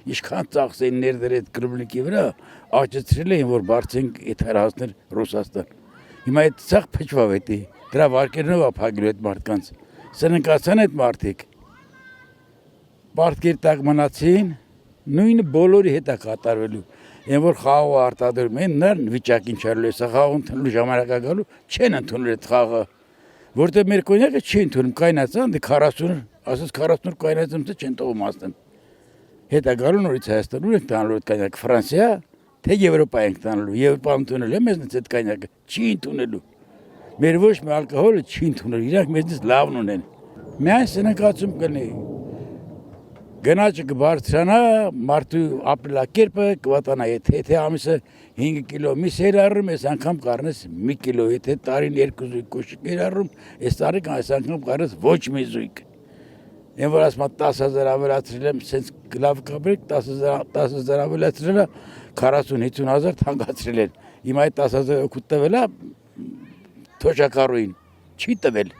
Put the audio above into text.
Ինչքան ծախսեն ներդրել այդ կրուբլիկի վրա, աճեցրել էին, որ բարձենք այդ հրահասներ Ռուսաստան։ Հիմա այդ ցախ փչվավ էտի, դրա վարկերնով ապագելու այդ մարդկանց։ Սննկացան այդ մարդիկ։ Պարտքեր տակ մնացին, նույնը բոլորի հետ է կատարվելու։ Այն որ խաղը արտադրում են, նրան վիճակին չարելու է, սա խաղը ընդունելու ժամանակա գալու չեն ընդունել այդ խաղը։ Որտեղ մեր կոնյակը չի ընդունում, կայնացան, դե 40, ասես 40 կայնացում չեն տողում ասեն։ Հետա գալու նորից Հայաստան ու ենք տանելու այդ կոնյակը Ֆրանսիա, թե Եվրոպա ենք տանելու, Եվրոպա ընդունել է մեզնից այդ կոնյակը, չի ընդունելու։ Մեր ոչ մի ալկոհոլը չի ընդունել, իրանք մեզնից լավն ունեն։ Միայն սննկացում կլինի։ Գնաճը կբարձրանա, մարդու ապրելակերպը կվատանա, եթե ամիսը 5 կիլո միս էր առում, այս անգամ կառնես 1 կիլո, եթե տարին 2 զույգ կոշիկ էր առում, այս տարի այս անգամ կառնես ոչ մի զույգ։ Այն որ ասում 10,000 ավելացրել եմ, սենց լավ կապրեք, 10,000 ավելացրել է, 40-50,000 թանկացրել են։ Հիմա այդ 10,000 օգուտ տվել է թոշակառուին, չի տվել։